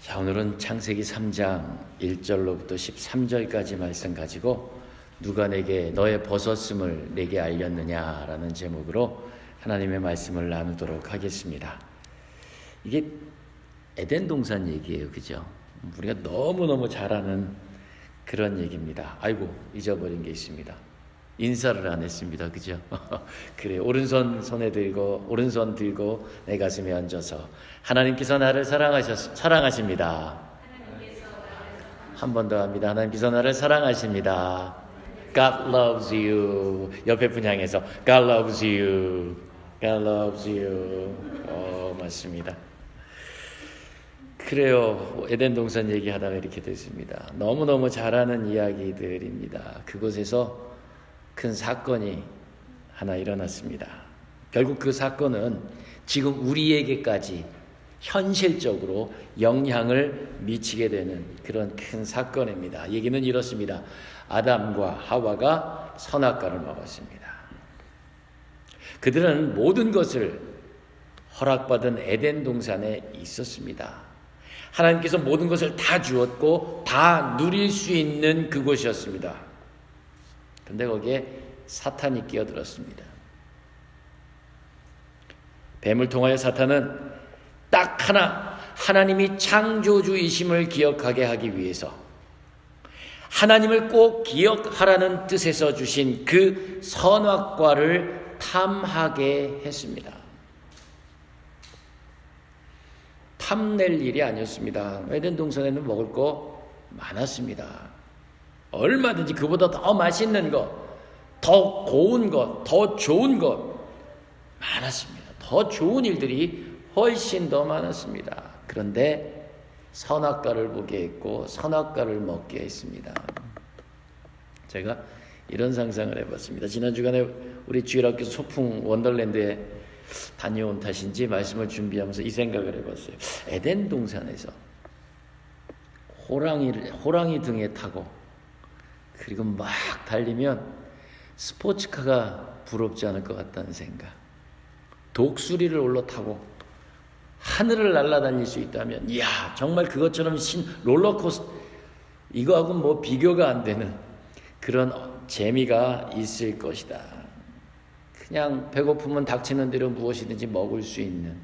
자, 오늘은 창세기 3장 1절로부터 13절까지 말씀 가지고 누가 내게 너의 벗었음을 내게 알렸느냐라는 제목으로 하나님의 말씀을 나누도록 하겠습니다. 이게 에덴 동산 얘기예요. 그죠? 우리가 너무너무 잘 아는 그런 얘기입니다. 아이고, 잊어버린 게 있습니다. 인사를 안 했습니다. 그죠? 그래, 오른손 들고 내 가슴에 얹어서 하나님께서 나를 사랑하십니다. 한 번 더 합니다. 하나님께서 나를 사랑하십니다. God loves you. 옆에 분 향해서 God loves you. God loves you. 맞습니다. 그래요. 에덴 동산 얘기하다가 이렇게 됐습니다. 너무너무 잘 아는 이야기들입니다. 그곳에서 큰 사건이 하나 일어났습니다. 결국 그 사건은 지금 우리에게까지 현실적으로 영향을 미치게 되는 그런 큰 사건입니다. 얘기는 이렇습니다. 아담과 하와가 선악과를 먹었습니다. 그들은 모든 것을 허락받은 에덴 동산에 있었습니다. 하나님께서 모든 것을 다 주었고 다 누릴 수 있는 그곳이었습니다. 그런데 거기에 사탄이 끼어들었습니다. 뱀을 통하여 사탄은 딱 하나, 하나님이 창조주이심을 기억하게 하기 위해서 하나님을 꼭 기억하라는 뜻에서 주신 그 선악과를 탐하게 했습니다. 탐낼 일이 아니었습니다. 에덴 동산에는 먹을 거 많았습니다. 얼마든지 그보다 더 맛있는 것, 더 고운 것, 더 좋은 것 많았습니다. 더 좋은 일들이 훨씬 더 많았습니다. 그런데 선악과를 보게 했고 선악과를 먹게 했습니다. 제가 이런 상상을 해봤습니다. 지난 주간에 우리 주일학교 소풍 원더랜드에 다녀온 탓인지 말씀을 준비하면서 이 생각을 해봤어요. 에덴 동산에서 호랑이 등에 타고 그리고 막 달리면 스포츠카가 부럽지 않을 것 같다는 생각. 독수리를 올라타고 하늘을 날아다닐 수 있다면 이야, 정말 그것처럼 롤러코스터 이거하고는 뭐 비교가 안 되는 그런 재미가 있을 것이다. 그냥 배고프면 닥치는 대로 무엇이든지 먹을 수 있는,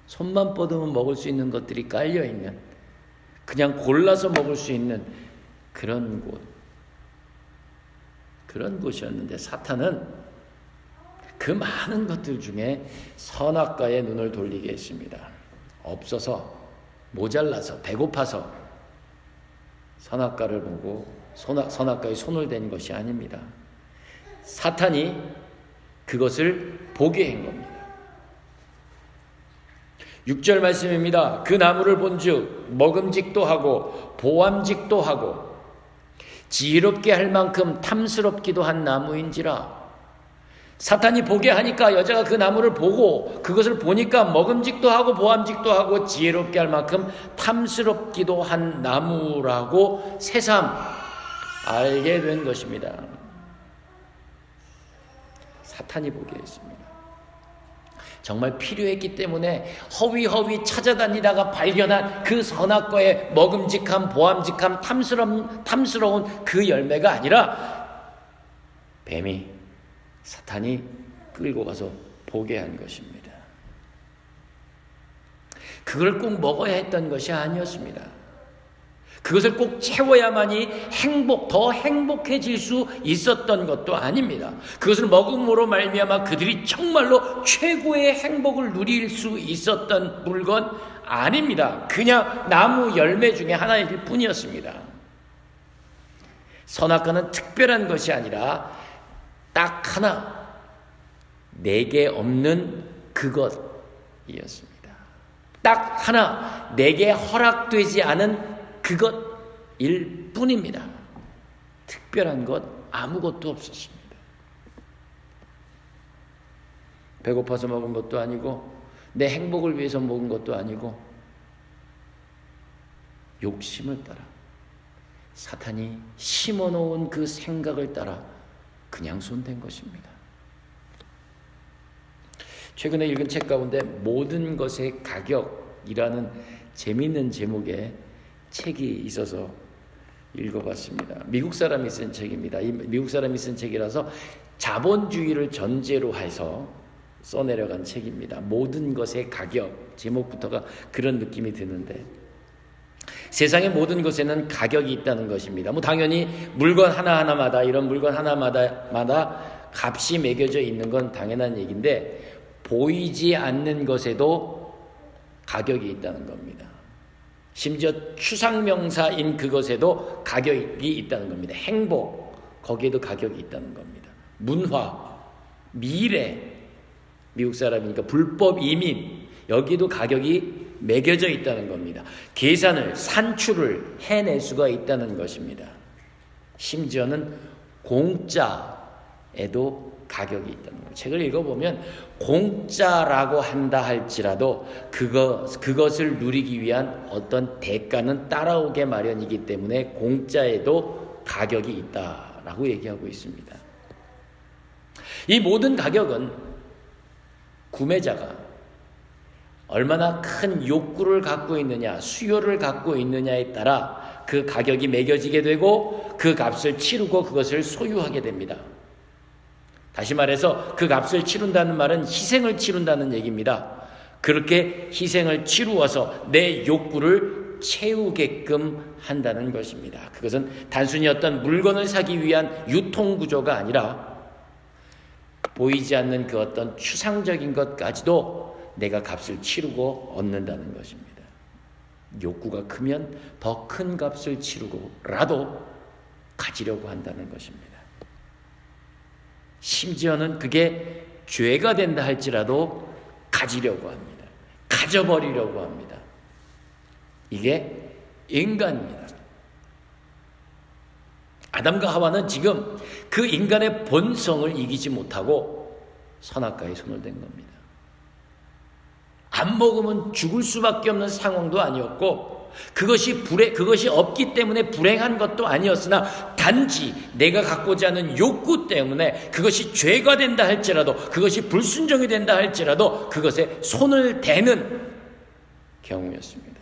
손만 뻗으면 먹을 수 있는 것들이 깔려있는, 그냥 골라서 먹을 수 있는 그런 곳이었는데 사탄은 그 많은 것들 중에 선악과에 눈을 돌리게 했습니다. 없어서, 모자라서, 배고파서 선악과를 보고 선악과에 손을 댄 것이 아닙니다. 사탄이 그것을 보게 한 겁니다. 6절 말씀입니다. 그 나무를 본즉 먹음직도 하고 보암직도 하고 지혜롭게 할 만큼 탐스럽기도 한 나무인지라. 사탄이 보게 하니까 여자가 그 나무를 보고 그것을 보니까 먹음직도 하고 보암직도 하고 지혜롭게 할 만큼 탐스럽기도 한 나무라고 새삼 알게 된 것입니다. 사탄이 보게 했습니다. 정말 필요했기 때문에 허위허위 찾아다니다가 발견한 그 선악과의 먹음직함, 보암직함, 탐스러운 그 열매가 아니라 사탄이 끌고 가서 보게 한 것입니다. 그걸 꼭 먹어야 했던 것이 아니었습니다. 그것을 꼭 채워야만이 더 행복해질 수 있었던 것도 아닙니다. 그것을 먹음으로 말미암아 그들이 정말로 최고의 행복을 누릴 수 있었던 물건 아닙니다. 그냥 나무 열매 중에 하나일 뿐이었습니다. 선악과는 특별한 것이 아니라 딱 하나, 내게 없는 그것이었습니다. 딱 하나, 내게 허락되지 않은 그것일 뿐입니다. 특별한 것 아무것도 없었습니다. 배고파서 먹은 것도 아니고 내 행복을 위해서 먹은 것도 아니고 욕심을 따라 사탄이 심어놓은 그 생각을 따라 그냥 손댄 것입니다. 최근에 읽은 책 가운데 모든 것의 가격이라는 재미있는 제목의 책이 있어서 읽어봤습니다. 미국 사람이 쓴 책입니다. 이 미국 사람이 쓴 책이라서 자본주의를 전제로 해서 써내려간 책입니다. 모든 것의 가격, 제목부터가 그런 느낌이 드는데, 세상의 모든 것에는 가격이 있다는 것입니다. 당연히 물건 하나하나마다, 이런 물건 하나마다 값이 매겨져 있는 건 당연한 얘기인데, 보이지 않는 것에도 가격이 있다는 겁니다. 심지어 추상명사인 그것에도 가격이 있다는 겁니다. 행복, 거기에도 가격이 있다는 겁니다. 문화, 미래, 미국 사람이니까 불법 이민, 여기도 가격이 매겨져 있다는 겁니다. 계산을, 산출을 해낼 수가 있다는 것입니다. 심지어는 공짜에도 가격이 있다는 거예요. 책을 읽어보면 공짜라고 한다 할지라도 그것을 누리기 위한 어떤 대가는 따라오게 마련이기 때문에 공짜에도 가격이 있다라고 얘기하고 있습니다. 이 모든 가격은 구매자가 얼마나 큰 욕구를 갖고 있느냐, 수요를 갖고 있느냐에 따라 그 가격이 매겨지게 되고 그 값을 치르고 그것을 소유하게 됩니다. 다시 말해서 그 값을 치른다는 말은 희생을 치른다는 얘기입니다. 그렇게 희생을 치루어서 내 욕구를 채우게끔 한다는 것입니다. 그것은 단순히 어떤 물건을 사기 위한 유통구조가 아니라 보이지 않는 그 어떤 추상적인 것까지도 내가 값을 치르고 얻는다는 것입니다. 욕구가 크면 더 큰 값을 치르고라도 가지려고 한다는 것입니다. 심지어는 그게 죄가 된다 할지라도 가지려고 합니다. 가져버리려고 합니다. 이게 인간입니다. 아담과 하와는 지금 그 인간의 본성을 이기지 못하고 선악과에 손을 댄 겁니다. 안 먹으면 죽을 수밖에 없는 상황도 아니었고 그것이 없기 때문에 불행한 것도 아니었으나 단지 내가 갖고자 하는 욕구 때문에 그것이 죄가 된다 할지라도 그것이 불순종이 된다 할지라도 그것에 손을 대는 경우였습니다.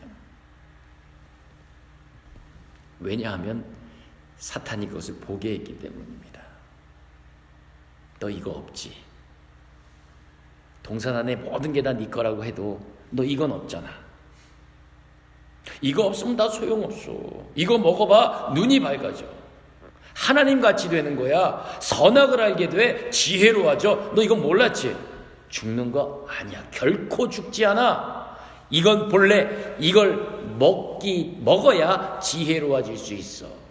왜냐하면 사탄이 그것을 보게 했기 때문입니다. 너 이거 없지? 동산 안에 모든 게 다 네 거라고 해도 너 이건 없잖아. 이거 없으면 다 소용없어. 이거 먹어봐 눈이 밝아져. 하나님같이 되는 거야. 선악을 알게 돼. 지혜로워져. 너 이거 몰랐지? 죽는 거 아니야. 결코 죽지 않아. 이건 본래 이걸 먹어야 지혜로워질 수 있어.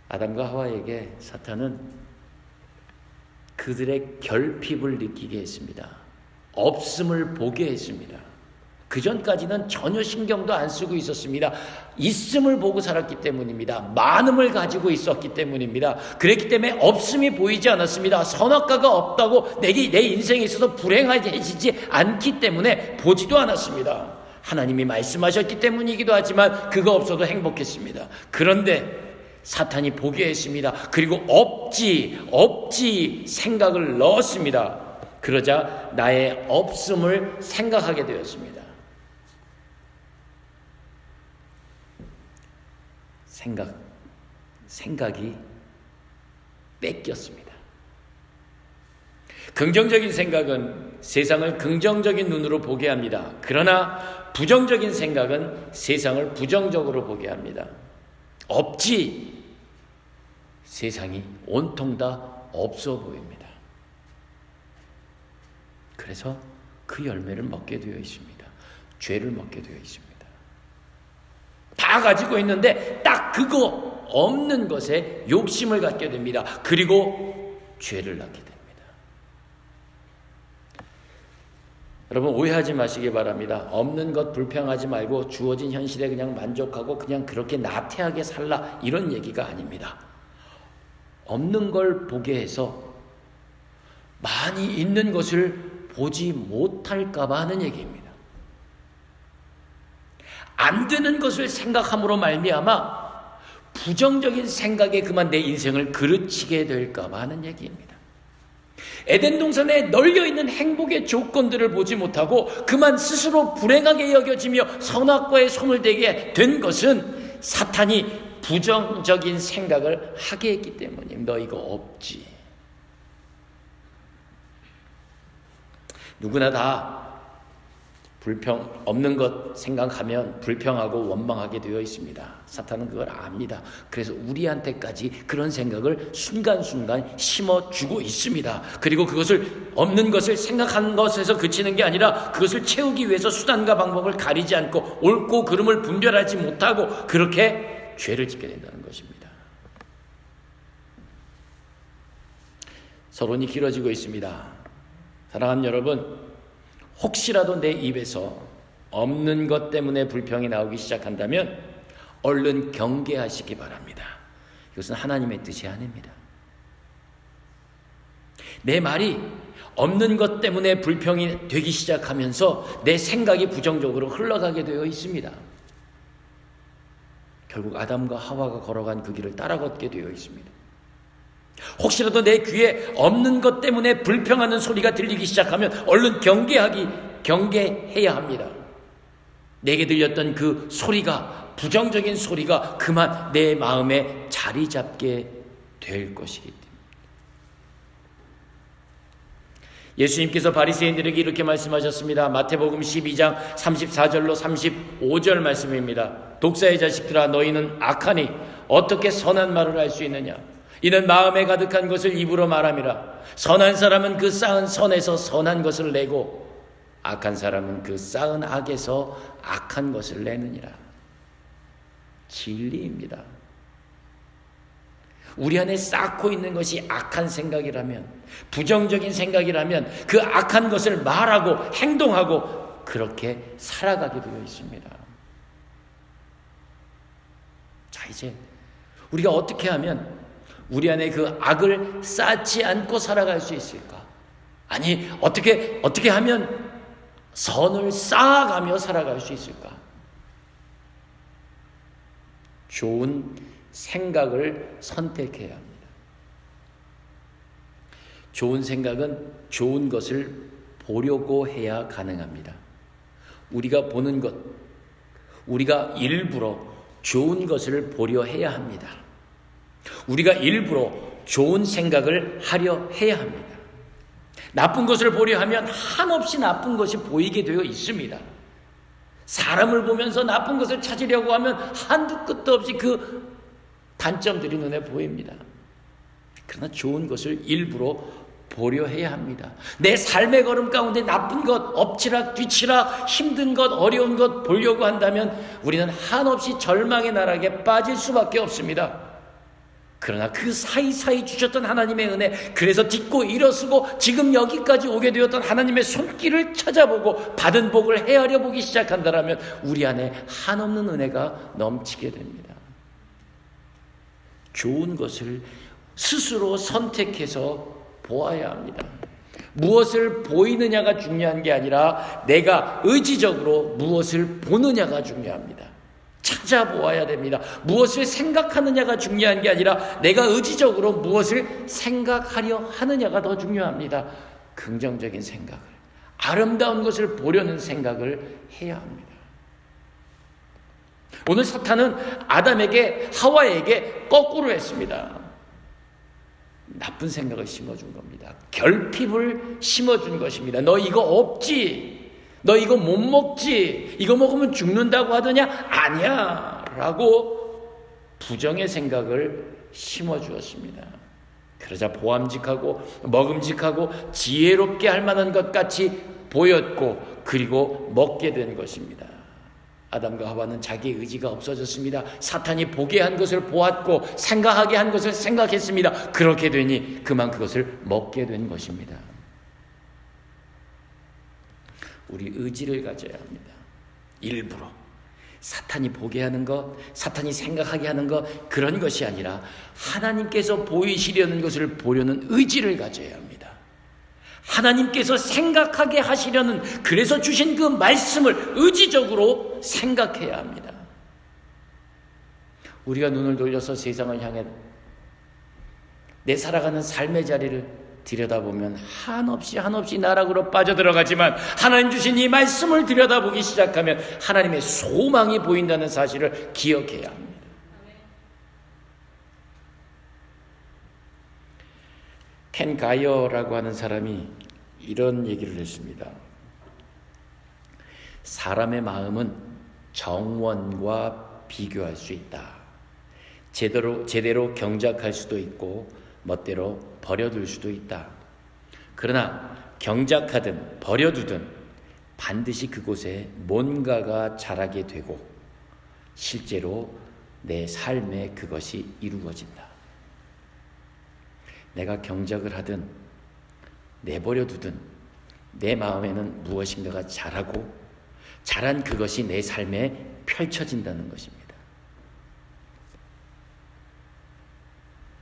아담과 하와에게 사탄은 그들의 결핍을 느끼게 했습니다. 없음을 보게 했습니다. 그 전까지는 전혀 신경도 안 쓰고 있었습니다. 있음을 보고 살았기 때문입니다. 많음을 가지고 있었기 때문입니다. 그랬기 때문에 없음이 보이지 않았습니다. 선악과가 없다고 내 인생에 있어서 불행해지지 않기 때문에 보지도 않았습니다. 하나님이 말씀하셨기 때문이기도 하지만 그거 없어도 행복했습니다. 그런데 사탄이 보게 했습니다. 그리고 없지 생각을 넣었습니다. 그러자 나의 없음을 생각하게 되었습니다. 생각이 뺏겼습니다. 긍정적인 생각은 세상을 긍정적인 눈으로 보게 합니다. 그러나 부정적인 생각은 세상을 부정적으로 보게 합니다. 없지, 세상이 온통 다 없어 보입니다. 그래서 그 열매를 먹게 되어 있습니다. 죄를 먹게 되어 있습니다. 다 가지고 있는데 딱 그거 없는 것에 욕심을 갖게 됩니다. 그리고 죄를 낳게 됩니다. 여러분 오해하지 마시기 바랍니다. 없는 것 불평하지 말고 주어진 현실에 그냥 만족하고 그냥 그렇게 나태하게 살라 이런 얘기가 아닙니다. 없는 걸 보게 해서 많이 있는 것을 보지 못할까 봐 하는 얘기입니다. 안 되는 것을 생각함으로 말미암아 부정적인 생각에 그만 내 인생을 그르치게 될까 봐 하는 얘기입니다. 에덴 동산에 널려있는 행복의 조건들을 보지 못하고 그만 스스로 불행하게 여겨지며 선악과에 손을 대게 된 것은 사탄이 부정적인 생각을 하게 했기 때문입니다. 너 이거 없지. 누구나 다 없는 것 생각하면 불평하고 원망하게 되어 있습니다. 사탄은 그걸 압니다. 그래서 우리한테까지 그런 생각을 순간순간 심어주고 있습니다. 그리고 그것을 없는 것을 생각하는 것에서 그치는 게 아니라 그것을 채우기 위해서 수단과 방법을 가리지 않고 옳고 그름을 분별하지 못하고 그렇게 죄를 짓게 된다는 것입니다. 서론이 길어지고 있습니다. 사랑하는 여러분, 혹시라도 내 입에서 없는 것 때문에 불평이 나오기 시작한다면 얼른 경계하시기 바랍니다. 이것은 하나님의 뜻이 아닙니다. 내 말이 없는 것 때문에 불평이 되기 시작하면서 내 생각이 부정적으로 흘러가게 되어 있습니다. 결국 아담과 하와가 걸어간 그 길을 따라 걷게 되어 있습니다. 혹시라도 내 귀에 없는 것 때문에 불평하는 소리가 들리기 시작하면 얼른 경계해야 합니다. 내게 들렸던 그 소리가, 부정적인 소리가 그만 내 마음에 자리 잡게 될 것이기 때문입니다. 예수님께서 바리새인들에게 이렇게 말씀하셨습니다. 마태복음 12장 34절로 35절 말씀입니다. 독사의 자식들아, 너희는 악하니 어떻게 선한 말을 할 수 있느냐? 이는 마음에 가득한 것을 입으로 말함이라. 선한 사람은 그 쌓은 선에서 선한 것을 내고 악한 사람은 그 쌓은 악에서 악한 것을 내느니라. 진리입니다. 우리 안에 쌓고 있는 것이 악한 생각이라면, 부정적인 생각이라면 그 악한 것을 말하고 행동하고 그렇게 살아가게 되어 있습니다. 자, 이제 우리가 어떻게 하면 우리 안에 그 악을 쌓지 않고 살아갈 수 있을까? 아니, 어떻게 하면 선을 쌓아가며 살아갈 수 있을까? 좋은 생각을 선택해야 합니다. 좋은 생각은 좋은 것을 보려고 해야 가능합니다. 우리가 보는 것, 우리가 일부러 좋은 것을 보려 해야 합니다. 우리가 일부러 좋은 생각을 하려 해야 합니다. 나쁜 것을 보려 하면 한없이 나쁜 것이 보이게 되어 있습니다. 사람을 보면서 나쁜 것을 찾으려고 하면 한두 끝도 없이 그 단점들이 눈에 보입니다. 그러나 좋은 것을 일부러 보려 해야 합니다. 내 삶의 걸음 가운데 나쁜 것, 엎치락 뒤치락, 힘든 것, 어려운 것 보려고 한다면 우리는 한없이 절망의 나락에 빠질 수밖에 없습니다. 그러나 그 사이사이 주셨던 하나님의 은혜, 그래서 딛고 일어서고 지금 여기까지 오게 되었던 하나님의 손길을 찾아보고 받은 복을 헤아려 보기 시작한다면 우리 안에 한없는 은혜가 넘치게 됩니다. 좋은 것을 스스로 선택해서 보아야 합니다. 무엇을 보이느냐가 중요한 게 아니라 내가 의지적으로 무엇을 보느냐가 중요합니다. 찾아보아야 됩니다. 무엇을 생각하느냐가 중요한 게 아니라 내가 의지적으로 무엇을 생각하려 하느냐가 더 중요합니다. 긍정적인 생각을, 아름다운 것을 보려는 생각을 해야 합니다. 오늘 사탄은 아담에게, 하와에게 거꾸로 했습니다. 나쁜 생각을 심어준 겁니다. 결핍을 심어준 것입니다. 너 이거 없지? 너 이거 못 먹지? 이거 먹으면 죽는다고 하더냐? 아니야 라고 부정의 생각을 심어주었습니다. 그러자 보암직하고 먹음직하고 지혜롭게 할 만한 것 같이 보였고 그리고 먹게 된 것입니다. 아담과 하와는 자기 의지가 없어졌습니다. 사탄이 보게 한 것을 보았고 생각하게 한 것을 생각했습니다. 그렇게 되니 그만 그것을 먹게 된 것입니다. 우리 의지를 가져야 합니다. 일부러 사탄이 보게 하는 것, 사탄이 생각하게 하는 것, 그런 것이 아니라 하나님께서 보이시려는 것을 보려는 의지를 가져야 합니다. 하나님께서 생각하게 하시려는, 그래서 주신 그 말씀을 의지적으로 생각해야 합니다. 우리가 눈을 돌려서 세상을 향해 내 살아가는 삶의 자리를 들여다보면 한없이 나락으로 빠져들어가지만 하나님 주신 이 말씀을 들여다보기 시작하면 하나님의 소망이 보인다는 사실을 기억해야 합니다. 켄 가이어라고 하는 사람이 이런 얘기를 했습니다. 사람의 마음은 정원과 비교할 수 있다. 제대로 경작할 수도 있고 멋대로 버려둘 수도 있다. 그러나 경작하든 버려두든 반드시 그곳에 뭔가가 자라게 되고 실제로 내 삶에 그것이 이루어진다. 내가 경작을 하든 내버려두든 내 마음에는 무엇인가가 자라고 자란 그것이 내 삶에 펼쳐진다는 것입니다.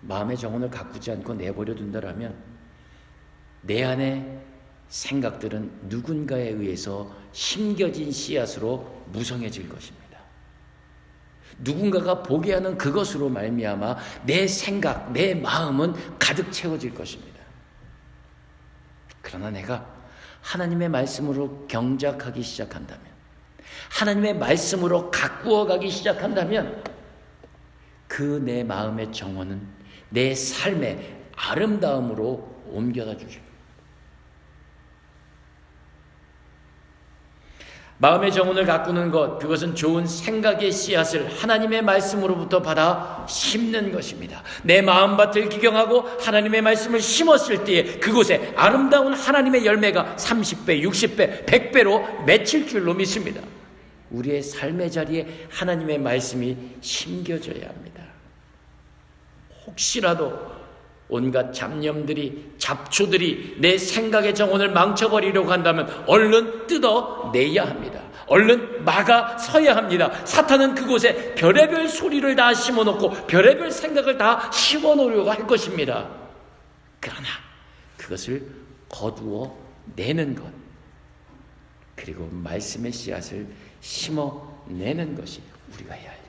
마음의 정원을 가꾸지 않고 내버려둔다라면 내 안에 생각들은 누군가에 의해서 심겨진 씨앗으로 무성해질 것입니다. 누군가가 보게 하는 그것으로 말미암아 내 생각, 내 마음은 가득 채워질 것입니다. 그러나 내가 하나님의 말씀으로 경작하기 시작한다면, 하나님의 말씀으로 가꾸어가기 시작한다면 그 내 마음의 정원은 내 삶의 아름다움으로 옮겨다 주십니다. 마음의 정원을 가꾸는 것, 그것은 좋은 생각의 씨앗을 하나님의 말씀으로부터 받아 심는 것입니다. 내 마음밭을 기경하고 하나님의 말씀을 심었을 때에 그곳에 아름다운 하나님의 열매가 30배, 60배, 100배로 맺힐 줄로 믿습니다. 우리의 삶의 자리에 하나님의 말씀이 심겨져야 합니다. 혹시라도 온갖 잡초들이 내 생각의 정원을 망쳐버리려고 한다면 얼른 뜯어내야 합니다. 얼른 막아서야 합니다. 사탄은 그곳에 별의별 소리를 다 심어놓고 별의별 생각을 다 심어놓으려고 할 것입니다. 그러나 그것을 거두어내는 것, 그리고 말씀의 씨앗을 심어내는 것이 우리가 해야 할 일입니다.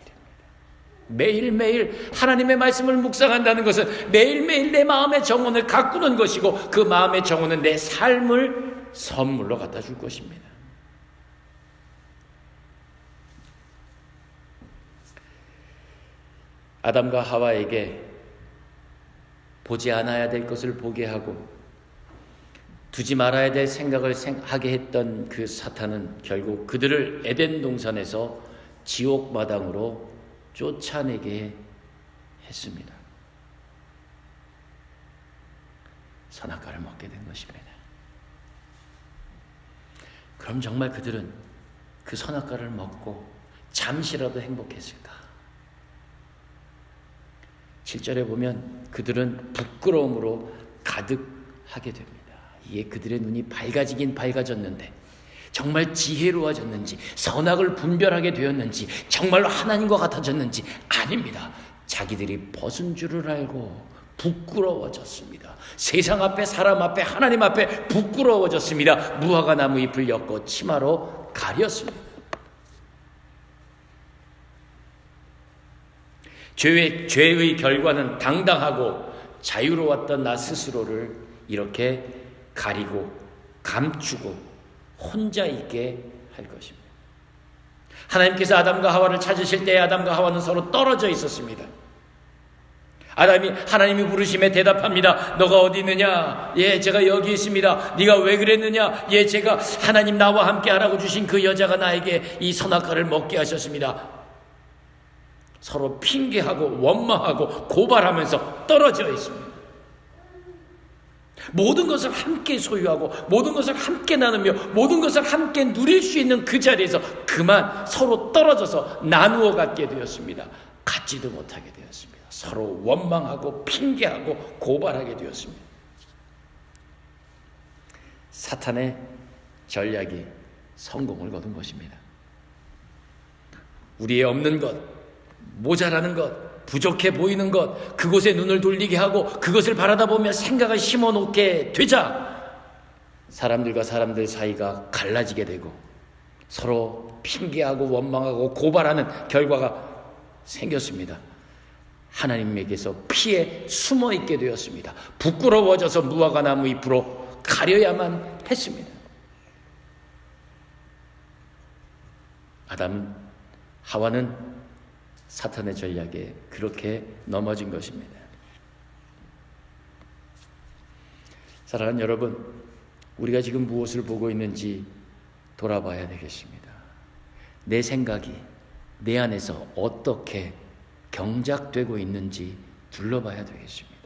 매일매일 하나님의 말씀을 묵상한다는 것은 매일매일 내 마음의 정원을 가꾸는 것이고 그 마음의 정원은 내 삶을 선물로 갖다 줄 것입니다. 아담과 하와에게 보지 않아야 될 것을 보게 하고 두지 말아야 될 생각을 하게 했던 그 사탄은 결국 그들을 에덴 동산에서 지옥 마당으로 쫓아내게 했습니다. 선악과를 먹게 된 것입니다. 그럼 정말 그들은 그 선악과를 먹고 잠시라도 행복했을까? 7절에 보면 그들은 부끄러움으로 가득하게 됩니다. 이에 그들의 눈이 밝아지긴 밝아졌는데 정말 지혜로워졌는지 선악을 분별하게 되었는지 정말로 하나님과 같아졌는지 아닙니다. 자기들이 벗은 줄을 알고 부끄러워졌습니다. 세상 앞에 사람 앞에 하나님 앞에 부끄러워졌습니다. 무화과 나무 잎을 엮고 치마로 가렸습니다. 죄의 결과는 당당하고 자유로웠던 나 스스로를 이렇게 가리고 감추고 혼자 있게 할 것입니다. 하나님께서 아담과 하와를 찾으실 때 아담과 하와는 서로 떨어져 있었습니다. 아담이 하나님이 부르심에 대답합니다. 너가 어디 있느냐? 예, 제가 여기 있습니다. 네가 왜 그랬느냐? 예, 제가 하나님 나와 함께 하라고 주신 그 여자가 나에게 이 선악과를 먹게 하셨습니다. 서로 핑계하고 원망하고 고발하면서 떨어져 있습니다. 모든 것을 함께 소유하고 모든 것을 함께 나누며 모든 것을 함께 누릴 수 있는 그 자리에서 그만 서로 떨어져서 나누어 갖게 되었습니다. 갖지도 못하게 되었습니다. 서로 원망하고 핑계하고 고발하게 되었습니다. 사탄의 전략이 성공을 거둔 것입니다. 우리의 없는 것, 모자라는 것, 부족해 보이는 것, 그곳에 눈을 돌리게 하고 그것을 바라다 보며 생각을 심어놓게 되자 사람들과 사람들 사이가 갈라지게 되고 서로 핑계하고 원망하고 고발하는 결과가 생겼습니다. 하나님에게서 피해 숨어 있게 되었습니다. 부끄러워져서 무화과 나무 잎으로 가려야만 했습니다. 하와는 사탄의 전략에 그렇게 넘어진 것입니다. 사랑하는 여러분, 우리가 지금 무엇을 보고 있는지 돌아봐야 되겠습니다. 내 생각이 내 안에서 어떻게 경작되고 있는지 둘러봐야 되겠습니다.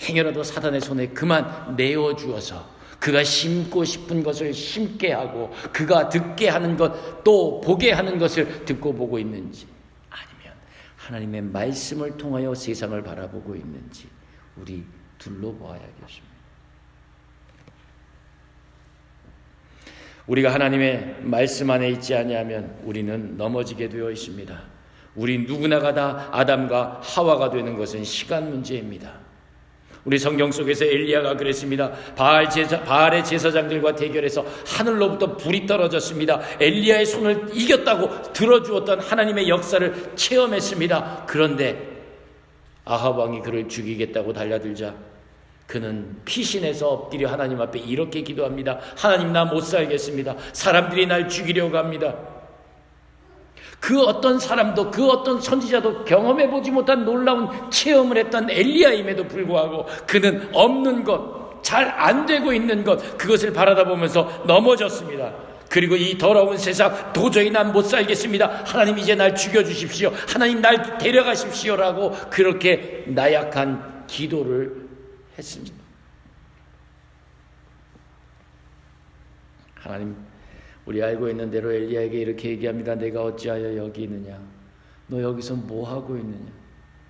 행여라도 사탄의 손에 그만 내어주어서 그가 심고 싶은 것을 심게 하고 그가 듣게 하는 것 또 보게 하는 것을 듣고 보고 있는지, 아니면 하나님의 말씀을 통하여 세상을 바라보고 있는지 우리 둘러보아야겠습니다. 우리가 하나님의 말씀 안에 있지 아니하면 우리는 넘어지게 되어 있습니다. 우리 누구나가 다 아담과 하와가 되는 것은 시간 문제입니다. 우리 성경 속에서 엘리야가 그랬습니다. 바알의 제사장들과 대결해서 하늘로부터 불이 떨어졌습니다. 엘리야의 손을 이겼다고 들어주었던 하나님의 역사를 체험했습니다. 그런데 아합 왕이 그를 죽이겠다고 달려들자 그는 피신해서 엎드려 하나님 앞에 이렇게 기도합니다. 하나님, 나 못 살겠습니다. 사람들이 날 죽이려고 합니다. 그 어떤 사람도, 그 어떤 선지자도 경험해보지 못한 놀라운 체험을 했던 엘리야임에도 불구하고 그는 없는 것, 잘 안 되고 있는 것, 그것을 바라다 보면서 넘어졌습니다. 그리고 이 더러운 세상 도저히 난 못 살겠습니다. 하나님, 이제 날 죽여주십시오. 하나님, 날 데려가십시오라고 그렇게 나약한 기도를 했습니다. 하나님, 우리 알고 있는 대로 엘리야에게 이렇게 얘기합니다. 내가 어찌하여 여기 있느냐? 너 여기서 뭐 하고 있느냐?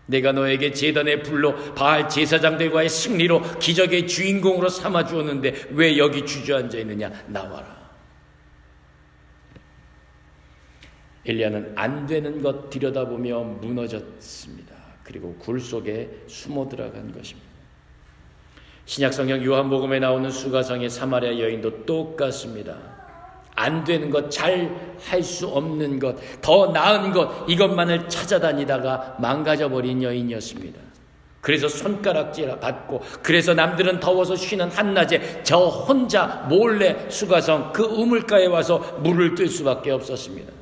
내가 너에게 제단의 불로 바알 제사장들과의 승리로 기적의 주인공으로 삼아 주었는데 왜 여기 주저앉아 있느냐? 나와라. 엘리야는 안 되는 것 들여다보며 무너졌습니다. 그리고 굴 속에 숨어 들어간 것입니다. 신약성경 요한복음에 나오는 수가성의 사마리아 여인도 똑같습니다. 안 되는 것, 잘 할 수 없는 것, 더 나은 것, 이것만을 찾아다니다가 망가져버린 여인이었습니다. 그래서 손가락질 받고, 그래서 남들은 더워서 쉬는 한낮에 저 혼자 몰래 수가성 그 우물가에 와서 물을 뜰 수밖에 없었습니다.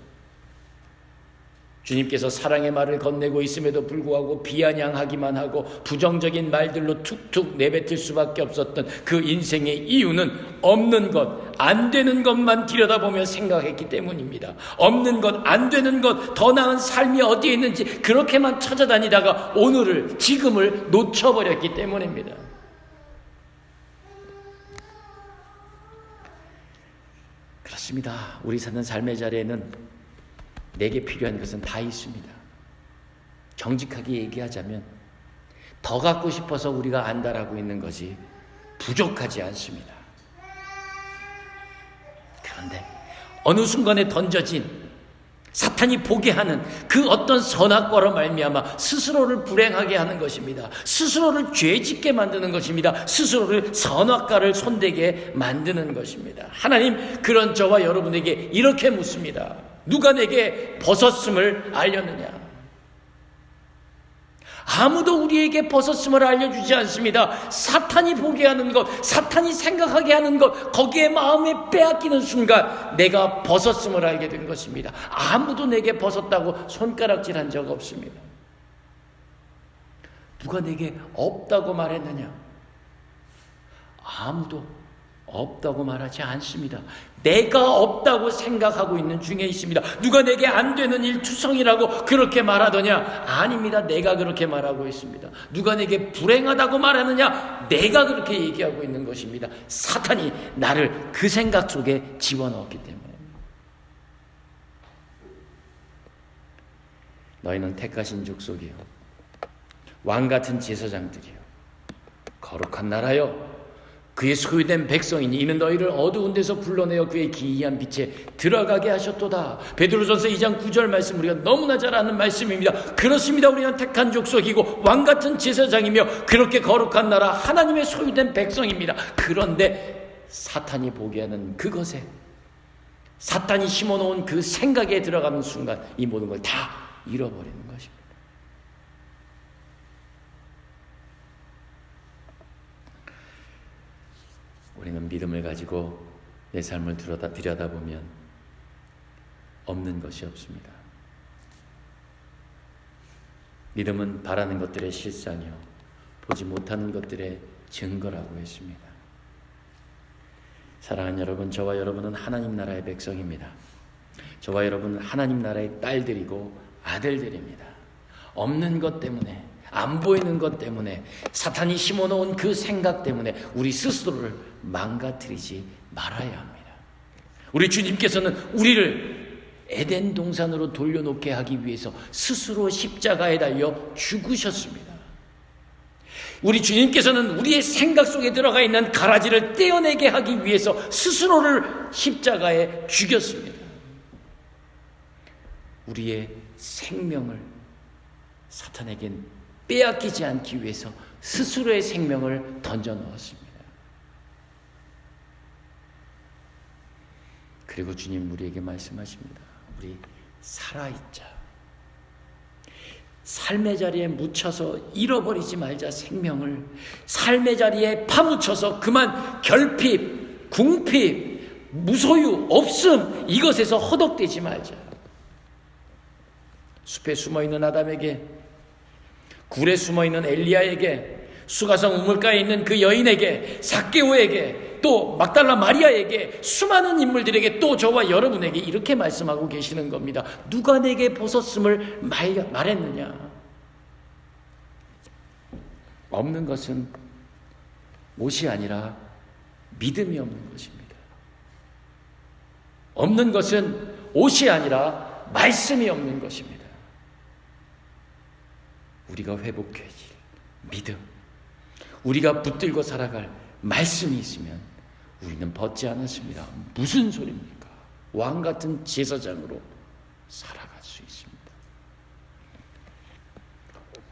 주님께서 사랑의 말을 건네고 있음에도 불구하고 비아냥하기만 하고 부정적인 말들로 툭툭 내뱉을 수밖에 없었던 그 인생의 이유는 없는 것, 안 되는 것만 들여다보며 생각했기 때문입니다. 없는 것, 안 되는 것, 더 나은 삶이 어디에 있는지 그렇게만 찾아다니다가 오늘을, 지금을 놓쳐버렸기 때문입니다. 그렇습니다. 우리 사는 삶의 자리에는 내게 필요한 것은 다 있습니다. 정직하게 얘기하자면 더 갖고 싶어서 우리가 안달하고 있는 것이 부족하지 않습니다. 그런데 어느 순간에 던져진 사탄이 보게 하는 그 어떤 선악과로 말미암아 스스로를 불행하게 하는 것입니다. 스스로를 죄짓게 만드는 것입니다. 스스로를 선악과를 손대게 만드는 것입니다. 하나님, 그런 저와 여러분에게 이렇게 묻습니다. 누가 내게 벗었음을 알렸느냐? 아무도 우리에게 벗었음을 알려주지 않습니다. 사탄이 보게 하는 것, 사탄이 생각하게 하는 것, 거기에 마음에 빼앗기는 순간 내가 벗었음을 알게 된 것입니다. 아무도 내게 벗었다고 손가락질한 적 없습니다. 누가 내게 없다고 말했느냐? 아무도 없다고 말하지 않습니다. 내가 없다고 생각하고 있는 중에 있습니다. 누가 내게 안 되는 일 투성이라고 그렇게 말하더냐? 아닙니다. 내가 그렇게 말하고 있습니다. 누가 내게 불행하다고 말하느냐? 내가 그렇게 얘기하고 있는 것입니다. 사탄이 나를 그 생각 속에 집어넣었기 때문에. 너희는 택하신 족속이요, 왕같은 제사장들이요, 거룩한 나라요, 그의 소유된 백성이니 이는 너희를 어두운 데서 불러내어 그의 기이한 빛에 들어가게 하셨도다. 베드로전서 2장 9절 말씀, 우리가 너무나 잘 아는 말씀입니다. 그렇습니다. 우리는 택한 족속이고 왕같은 제사장이며 그렇게 거룩한 나라, 하나님의 소유된 백성입니다. 그런데 사탄이 보게 하는 그것에, 사탄이 심어놓은 그 생각에 들어가는 순간 이 모든 걸 다 잃어버리는 것입니다. 우리는 믿음을 가지고 내 삶을 들여다보면 없는 것이 없습니다. 믿음은 바라는 것들의 실상이요 보지 못하는 것들의 증거라고 했습니다. 사랑하는 여러분, 저와 여러분은 하나님 나라의 백성입니다. 저와 여러분은 하나님 나라의 딸들이고 아들들입니다. 없는 것 때문에, 안 보이는 것 때문에, 사탄이 심어놓은 그 생각 때문에 우리 스스로를 망가뜨리지 말아야 합니다. 우리 주님께서는 우리를 에덴 동산으로 돌려놓게 하기 위해서 스스로 십자가에 달려 죽으셨습니다. 우리 주님께서는 우리의 생각 속에 들어가 있는 가라지를 떼어내게 하기 위해서 스스로를 십자가에 죽였습니다. 우리의 생명을 사탄에겐 빼앗기지 않기 위해서 스스로의 생명을 던져 넣었습니다. 그리고 주님 우리에게 말씀하십니다. 우리 살아있자. 삶의 자리에 묻혀서 잃어버리지 말자. 생명을 삶의 자리에 파묻혀서 그만 결핍, 궁핍, 무소유, 없음 이것에서 허덕대지 말자. 숲에 숨어있는 아담에게, 굴에 숨어있는 엘리야에게, 수가성 우물가에 있는 그 여인에게, 삭개오에게, 또 막달라 마리아에게, 수많은 인물들에게, 또 저와 여러분에게 이렇게 말씀하고 계시는 겁니다. 누가 내게 벗었음을 말했느냐? 없는 것은 못이 아니라 믿음이 없는 것입니다. 없는 것은 옷이 아니라 말씀이 없는 것입니다. 우리가 회복해질 믿음, 우리가 붙들고 살아갈 말씀이 있으면 우리는 벗지 않았습니다. 무슨 소리입니까? 왕 같은 제사장으로 살아갈 수 있습니다.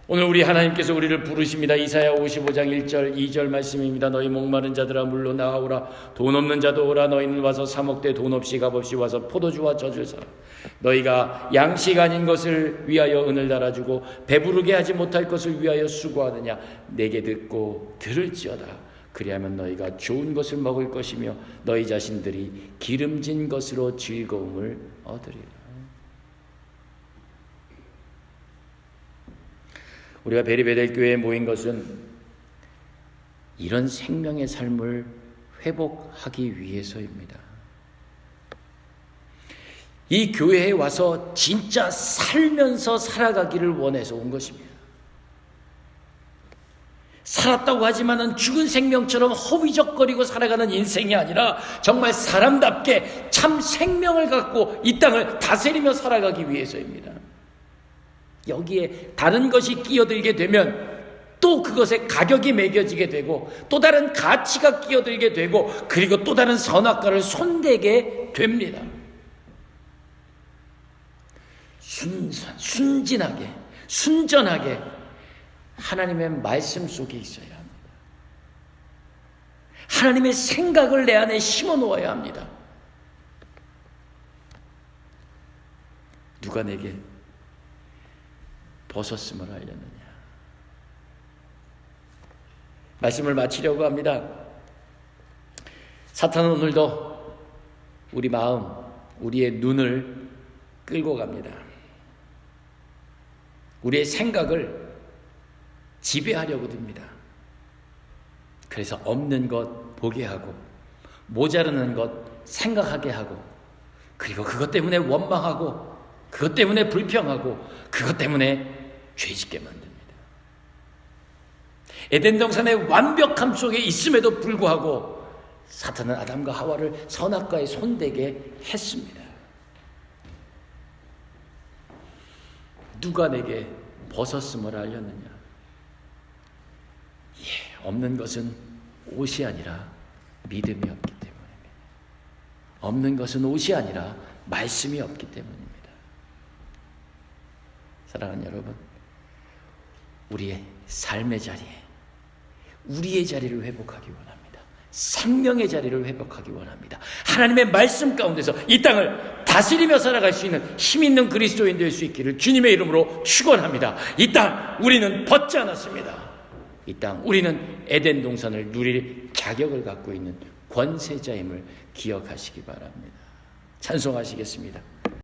오늘 우리 하나님께서 우리를 부르십니다. 이사야 55장 1절 2절 말씀입니다. 너희 목마른 자들아 물로 나오라. 돈 없는 자도 오라. 너희는 와서 사 먹되 돈 없이 값없이 와서 포도주와 젖을 사라. 너희가 양식 아닌 것을 위하여 은을 달아주고 배부르게 하지 못할 것을 위하여 수고하느냐. 내게 듣고 들을지어다. 그리하면 너희가 좋은 것을 먹을 것이며 너희 자신들이 기름진 것으로 즐거움을 얻으리라. 우리가 베리베델 교회에 모인 것은 이런 생명의 삶을 회복하기 위해서입니다. 이 교회에 와서 진짜 살면서 살아가기를 원해서 온 것입니다. 살았다고 하지만은 죽은 생명처럼 허위적거리고 살아가는 인생이 아니라 정말 사람답게 참 생명을 갖고 이 땅을 다스리며 살아가기 위해서입니다. 여기에 다른 것이 끼어들게 되면 또 그것에 가격이 매겨지게 되고 또 다른 가치가 끼어들게 되고 그리고 또 다른 선악과를 손대게 됩니다. 순진하게, 순전하게 하나님의 말씀 속에 있어야 합니다. 하나님의 생각을 내 안에 심어 놓아야 합니다. 누가 내게 벗었음을 알렸느냐. 말씀을 마치려고 합니다. 사탄은 오늘도 우리 마음, 우리의 눈을 끌고 갑니다. 우리의 생각을 지배하려고 듭니다. 그래서 없는 것 보게 하고 모자르는 것 생각하게 하고 그리고 그것 때문에 원망하고 그것 때문에 불평하고 그것 때문에 죄짓게 만듭니다. 에덴 동산의 완벽함 속에 있음에도 불구하고 사탄은 아담과 하와를 선악과에 손대게 했습니다. 누가 내게 벗었음을 알렸느냐? 없는 것은 옷이 아니라 믿음이 없기 때문입니다. 없는 것은 옷이 아니라 말씀이 없기 때문입니다. 사랑하는 여러분, 우리의 삶의 자리에 우리의 자리를 회복하기 원합니다. 생명의 자리를 회복하기 원합니다. 하나님의 말씀 가운데서 이 땅을 다스리며 살아갈 수 있는 힘 있는 그리스도인 될 수 있기를 주님의 이름으로 축원합니다. 이 땅 우리는 벗지 않았습니다. 이 땅 우리는 에덴 동산을 누릴 자격을 갖고 있는 권세자임을 기억하시기 바랍니다. 찬송하시겠습니다.